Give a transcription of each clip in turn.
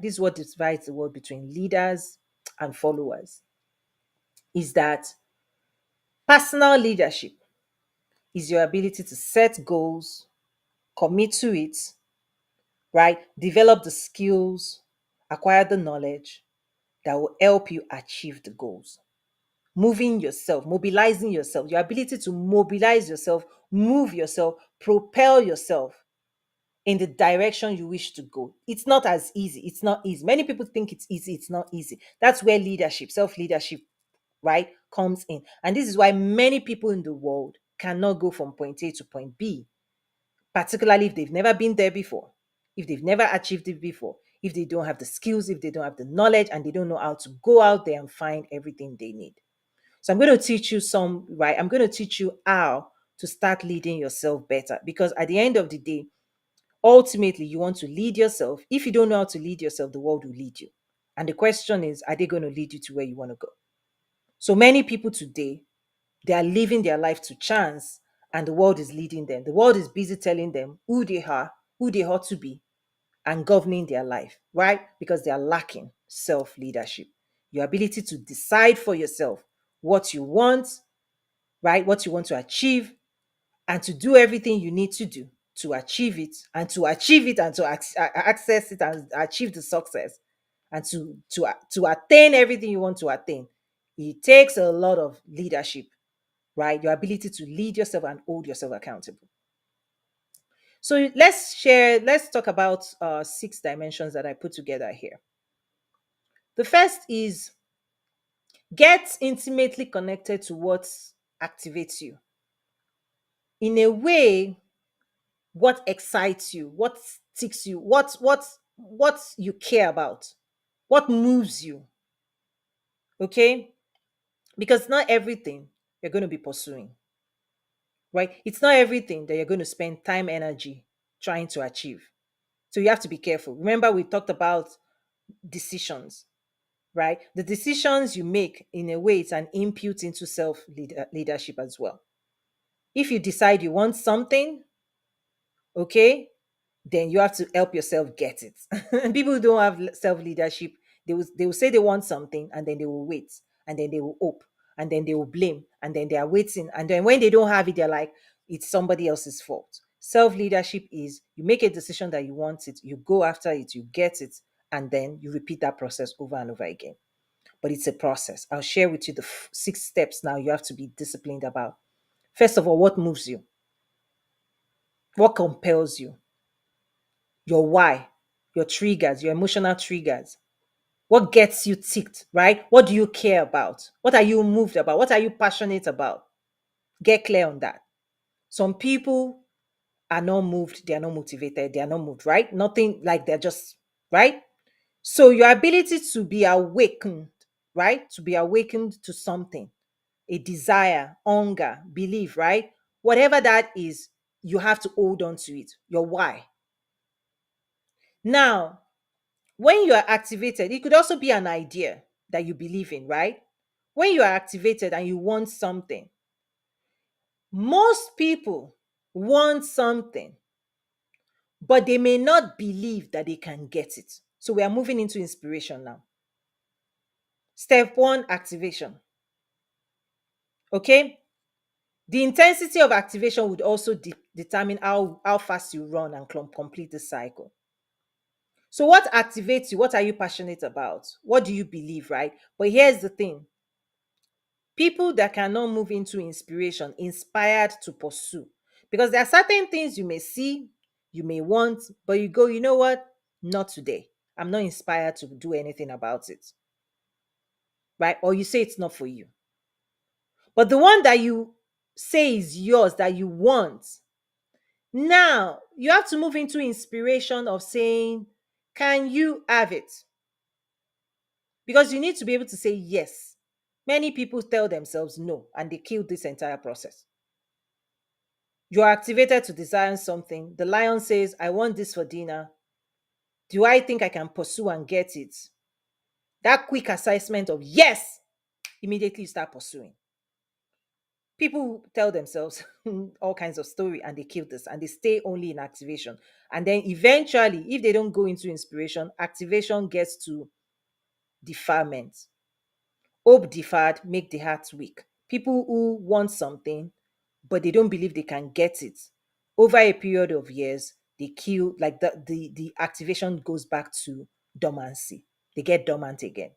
this is what divides the world between leaders and followers, is that personal leadership is your ability to set goals, commit to it, right? Develop the skills, acquire the knowledge that will help you achieve the goals. Moving yourself, mobilizing yourself, your ability to mobilize yourself, move yourself, propel yourself in the direction you wish to go. It's not as easy. It's not easy. Many people think it's easy. It's not easy. That's where leadership, self leadership, right, comes in. And this is why many people in the world cannot go from point A to point B, particularly if they've never been there before, if they've never achieved it before, if they don't have the skills, if they don't have the knowledge, and they don't know how to go out there and find everything they need. So I'm going to teach you some, right? I'm going to teach you how to start leading yourself better, because at the end of the day, ultimately, you want to lead yourself. If you don't know how to lead yourself, the world will lead you. And the question is, are they going to lead you to where you want to go? So many people today, they are living their life to chance, and the world is leading them. The world is busy telling them who they are, who they ought to be, and governing their life, right? Because they are lacking self leadership. Your ability to decide for yourself what you want, right? What you want to achieve, and to do everything you need to do to achieve it, and to achieve it, and to access it, and achieve the success, and to attain everything you want to attain. It takes a lot of leadership, right? Your ability to lead yourself and hold yourself accountable. So let's talk about 6 dimensions that I put together here. The first is get intimately connected to what activates you. In a way, what excites you, what sticks you, what you care about, what moves you. Okay? Because not everything you're going to be pursuing, right? It's not everything that you're going to spend time, energy trying to achieve. So you have to be careful. Remember, we talked about decisions, right? The decisions you make, in a way, it's an input into leadership as well. If you decide you want something, okay, then you have to help yourself get it. And people who don't have self leadership, they will say they want something, and then they will wait, and then they will hope, and then they will blame, and then they are waiting, and then when they don't have it, they're like, it's somebody else's fault. Self leadership is you make a decision that you want it, you go after it, you get it, and then you repeat that process over and over again. But it's a process. I'll share with you the 6 steps now you have to be disciplined about. First of all, what moves you? What compels you? Your why, your triggers, your emotional triggers. What gets you ticked, right? What do you care about? What are you moved about? What are you passionate about? Get clear on that. Some people are not moved, they are not motivated, they are not moved, right? Nothing, like they're just, right? So your ability to be awakened, right? To be awakened to something, a desire, hunger, belief, right? Whatever that is, you have to hold on to it. Your why. Now, when you are activated, it could also be an idea that you believe in, right? When you are activated and you want something, most people want something, but they may not believe that they can get it. So we are moving into inspiration now. Step one, activation. Okay? The intensity of activation would also determine how fast you run and complete the cycle. So, what activates you? What are you passionate about? What do you believe, right? But here's the thing: people that cannot move into inspiration, inspired to pursue, because there are certain things you may see, you may want, but you go, you know what? Not today. I'm not inspired to do anything about it, right? Or you say it's not for you. But the one that you say is yours, that you want, now you have to move into inspiration of saying, can you have it? Because you need to be able to say yes. Many people tell themselves no, and they kill this entire process. You are activated to desire something. The lion says, I want this for dinner. Do I think I can pursue and get it? That quick assessment of yes, immediately you start pursuing. People tell themselves all kinds of story and they kill this and they stay only in activation. And then eventually, if they don't go into inspiration, activation gets to deferment. Hope deferred make the heart weak. People who want something, but they don't believe they can get it. Over a period of years, they kill, like the activation goes back to dormancy. They get dormant again,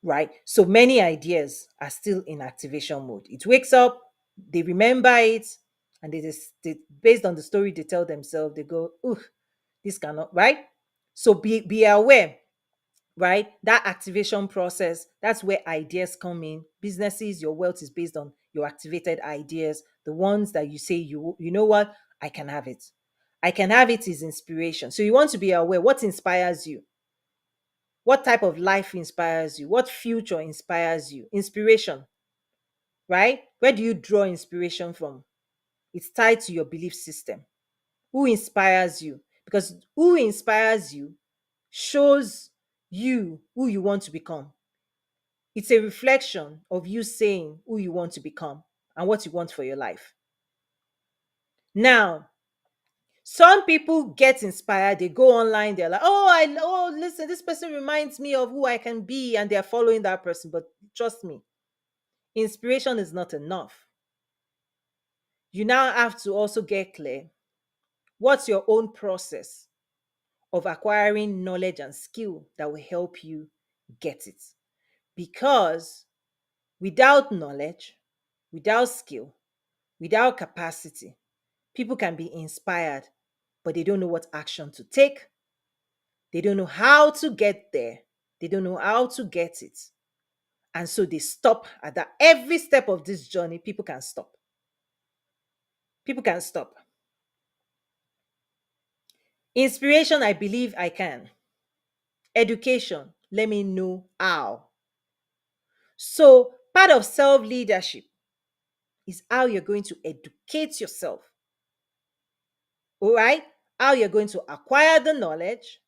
right? So many ideas are still in activation mode. It wakes up, they remember it, and based on the story they tell themselves, they go, "Ooh, this cannot," right? So be aware, right? That activation process, that's where ideas come in. Businesses, your wealth is based on your activated ideas, the ones that you say, you know what, I can have it. I can have it is inspiration. So you want to be aware what inspires you. What type of life inspires you? What future inspires you? Inspiration, right? Where do you draw inspiration from? It's tied to your belief system. Who inspires you? Because who inspires you shows you who you want to become. It's a reflection of you saying who you want to become and what you want for your life. Now, some people get inspired, they go online, they're like, oh, listen, this person reminds me of who I can be, and they're following that person. But trust me, inspiration is not enough. You now have to also get clear what's your own process of acquiring knowledge and skill that will help you get it. Because without knowledge, without skill, without capacity, people can be inspired, but they don't know what action to take. They don't know how to get there. They don't know how to get it. And so they stop at that. Every step of this journey, people can stop. People can stop. Inspiration, I believe I can. Education, let me know how. So, part of self leadership is how you're going to educate yourself. All right? How you're going to acquire the knowledge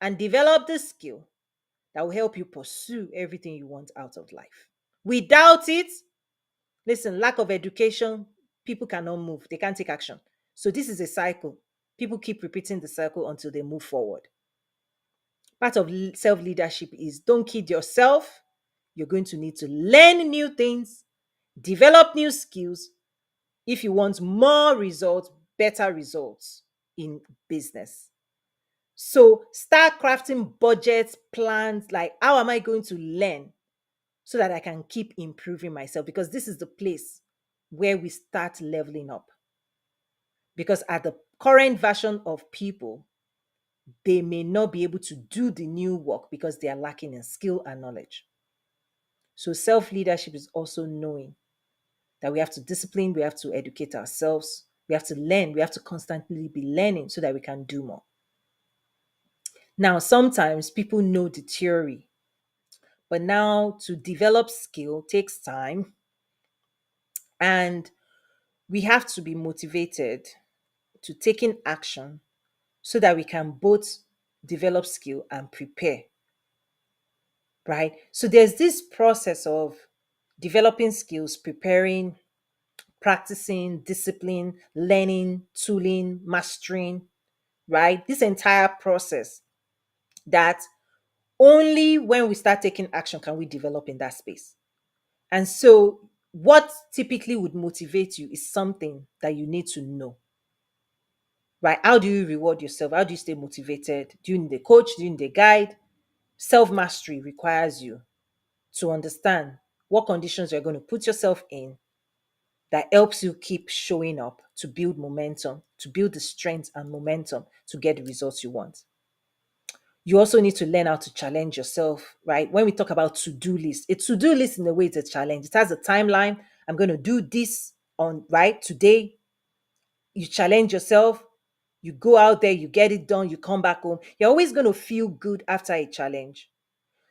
and develop the skill that will help you pursue everything you want out of life. Without it, listen, lack of education, people cannot move, they can't take action. So, this is a cycle. People keep repeating the cycle until they move forward. Part of self leadership is don't kid yourself. You're going to need to learn new things, develop new skills if you want more results, better results in business. So start crafting budgets, plans, like how am I going to learn so that I can keep improving myself? Because this is the place where we start leveling up. Because at the current version of people, they may not be able to do the new work because they are lacking in skill and knowledge. So self leadership is also knowing that we have to discipline, we have to educate ourselves, we have to learn, we have to constantly be learning so that we can do more. Now, sometimes people know the theory, but now to develop skill takes time, and we have to be motivated to taking action so that we can both develop skill and prepare, right? So there's this process of developing skills, preparing, practicing, discipline, learning, tooling, mastering, right? This entire process that only when we start taking action can we develop in that space. And so, what typically would motivate you is something that you need to know, right? How do you reward yourself? How do you stay motivated? Do you need a coach? Do you need a guide? Self mastery requires you to understand what conditions you're going to put yourself in that helps you keep showing up to build momentum, to build the strength and momentum to get the results you want. You also need to learn how to challenge yourself, right? When we talk about to-do list, a to-do list in a way is a challenge. It has a timeline. I'm going to do this on right today. You challenge yourself, you go out there, you get it done, you come back home. You're always going to feel good after a challenge.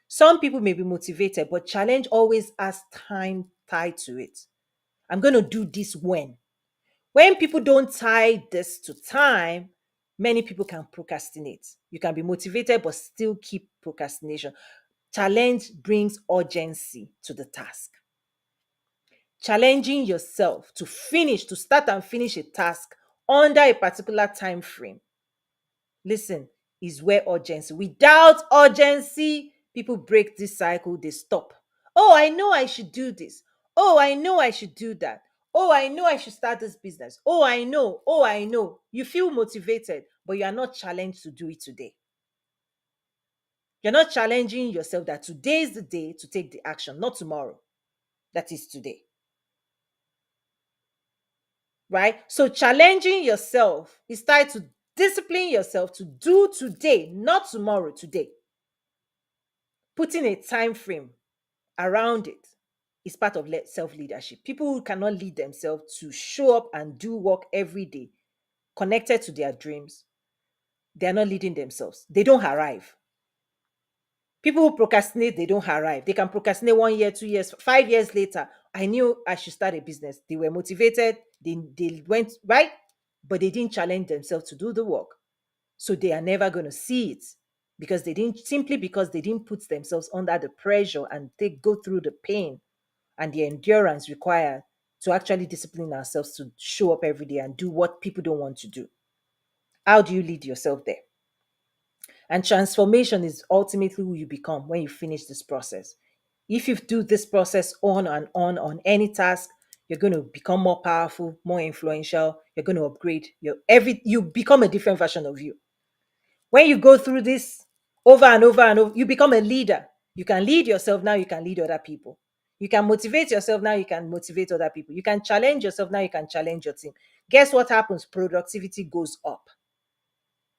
Some people may be motivated, but challenge always has time tied to it. I'm going to do this when. When people don't tie this to time, many people can procrastinate. You can be motivated, but still keep procrastination. Challenge brings urgency to the task. challenging yourself to finish, to start and finish a task under a particular time frame, listen, is where urgency. Without urgency, people break this cycle, they stop. Oh, I know I should do this. Oh, I know I should do that. Oh, I know I should start this business. Oh, I know. Oh, I know. You feel motivated, but you are not challenged to do it today. You're not challenging yourself that today is the day to take the action, not tomorrow. That is today. Right? So challenging yourself is tied to discipline yourself to do today, not tomorrow, today. Putting a time frame around it is part of self leadership. People who cannot lead themselves to show up and do work every day, connected to their dreams, they are not leading themselves. They don't arrive. People who procrastinate, they don't arrive. They can procrastinate 1 year, 2 years, 5 years later. I knew I should start a business. They were motivated. They went right, but they didn't challenge themselves to do the work. So they are never going to see it because they didn't put themselves under the pressure and they go through the pain and the endurance required to actually discipline ourselves to show up every day and do what people don't want to do. How do you lead yourself there? And transformation is ultimately who you become when you finish this process. If you do this process on and on any task, you're going to become more powerful, more influential. You're going to upgrade you become a different version of you. When you go through this over and over and over, you become a leader. You can lead yourself, now you can lead other people. You can motivate yourself, now you can motivate other people. You can challenge yourself, now you can challenge your team. Guess what happens? Productivity goes up.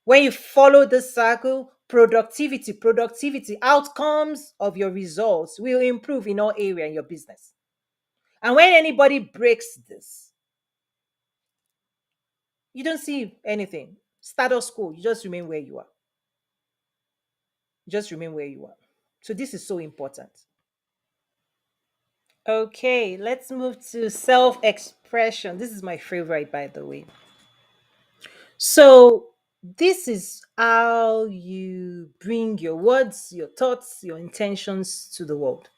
When you follow this cycle, productivity, outcomes of your results will improve in all area in your business. And when anybody breaks this, you don't see anything. Status quo, you just remain where you are. Just remain where you are. So this is so important. Okay, let's move to self-expression. This is my favorite, by the way. So this is how you bring your words, your thoughts, your intentions to the world.